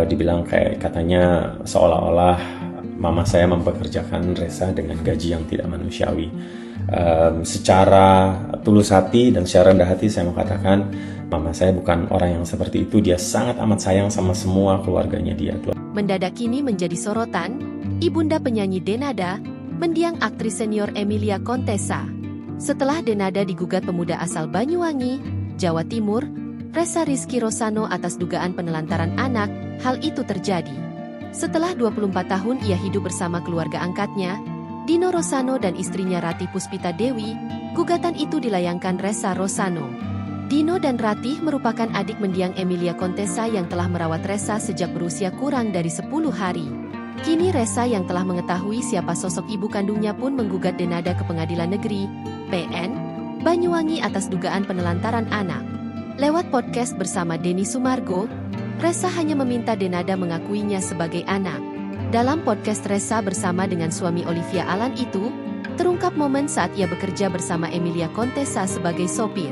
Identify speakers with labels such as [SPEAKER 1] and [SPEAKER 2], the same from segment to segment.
[SPEAKER 1] Dibilang kayak katanya seolah-olah mama saya mempekerjakan Resa dengan gaji yang tidak manusiawi. Secara tulus hati dan secara rendah hati saya mau katakan mama saya bukan orang yang seperti itu. Dia sangat amat sayang sama semua keluarganya dia.
[SPEAKER 2] Mendadak kini menjadi sorotan, ibunda penyanyi Denada mendiang aktris senior Emilia Contessa. Setelah Denada digugat pemuda asal Banyuwangi, Jawa Timur, Resa Rizky Rosano atas dugaan penelantaran anak, hal itu terjadi setelah 24 tahun ia hidup bersama keluarga angkatnya, Dino Rosano dan istrinya Ratih Puspita Dewi. Gugatan itu dilayangkan Resa Rosano. Dino dan Ratih merupakan adik mendiang Emilia Contessa yang telah merawat Resa sejak berusia kurang dari 10 hari. Kini Resa yang telah mengetahui siapa sosok ibu kandungnya pun menggugat Denada ke Pengadilan Negeri PN Banyuwangi atas dugaan penelantaran anak. Lewat podcast bersama Denny Sumargo, Resa hanya meminta Denada mengakuinya sebagai anak. Dalam podcast Resa bersama dengan suami Olivia Alan itu, terungkap momen saat ia bekerja bersama Emilia Contessa sebagai sopir.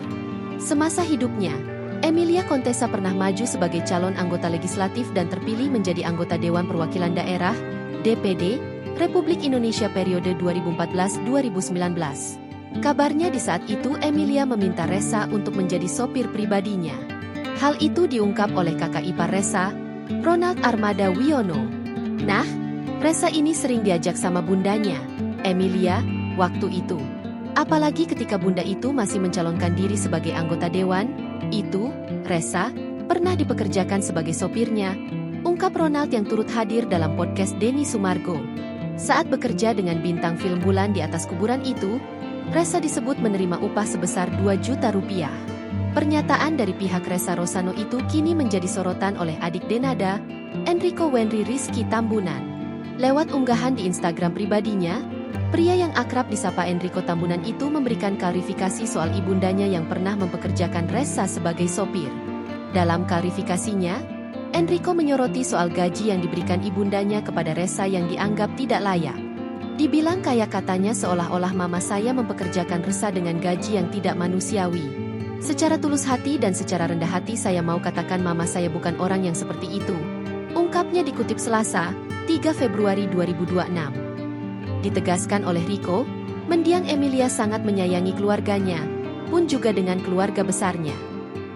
[SPEAKER 2] Semasa hidupnya, Emilia Contessa pernah maju sebagai calon anggota legislatif dan terpilih menjadi anggota Dewan Perwakilan Daerah (DPD) Republik Indonesia periode 2014-2019. Kabarnya di saat itu Emilia meminta Resa untuk menjadi sopir pribadinya. Hal itu diungkap oleh kakak ipar Resa, Ronald Armada Wiono. Nah, Resa ini sering diajak sama bundanya, Emilia, waktu itu. Apalagi ketika bunda itu masih mencalonkan diri sebagai anggota dewan, itu, Resa, pernah dipekerjakan sebagai sopirnya, ungkap Ronald yang turut hadir dalam podcast Denny Sumargo. Saat bekerja dengan bintang film Bulan di Atas Kuburan itu, Resa disebut menerima upah sebesar 2 juta rupiah. Pernyataan dari pihak Resa Rosano itu kini menjadi sorotan oleh adik Denada, Enrico Wenry Rizky Tambunan. Lewat unggahan di Instagram pribadinya, pria yang akrab disapa Enrico Tambunan itu memberikan klarifikasi soal ibundanya yang pernah mempekerjakan Resa sebagai sopir. Dalam klarifikasinya, Enrico menyoroti soal gaji yang diberikan ibundanya kepada Resa yang dianggap tidak layak. Dibilang kayak katanya seolah-olah mama saya mempekerjakan Resa dengan gaji yang tidak manusiawi. Secara tulus hati dan secara rendah hati saya mau katakan mama saya bukan orang yang seperti itu. Ungkapnya dikutip Selasa, 3 Februari 2026. Ditegaskan oleh Rico, mendiang Emilia sangat menyayangi keluarganya, pun juga dengan keluarga besarnya.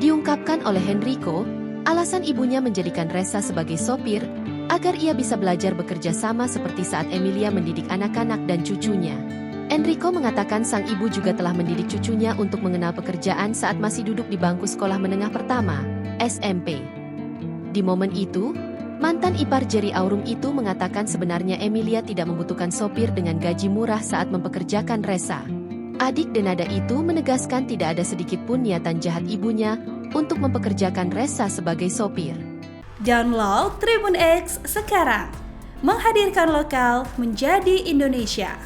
[SPEAKER 2] Diungkapkan oleh Henrico, alasan ibunya menjadikan Resa sebagai sopir, agar ia bisa belajar bekerja sama seperti saat Emilia mendidik anak-anak dan cucunya. Enrico mengatakan sang ibu juga telah mendidik cucunya untuk mengenal pekerjaan saat masih duduk di bangku sekolah menengah pertama, SMP. Di momen itu, mantan ipar Jerry Aurum itu mengatakan sebenarnya Emilia tidak membutuhkan sopir dengan gaji murah saat mempekerjakan Resa. Adik Denada itu menegaskan tidak ada sedikit pun niatan jahat ibunya untuk mempekerjakan Resa sebagai sopir.
[SPEAKER 3] Download Tribun X sekarang, menghadirkan lokal menjadi Indonesia.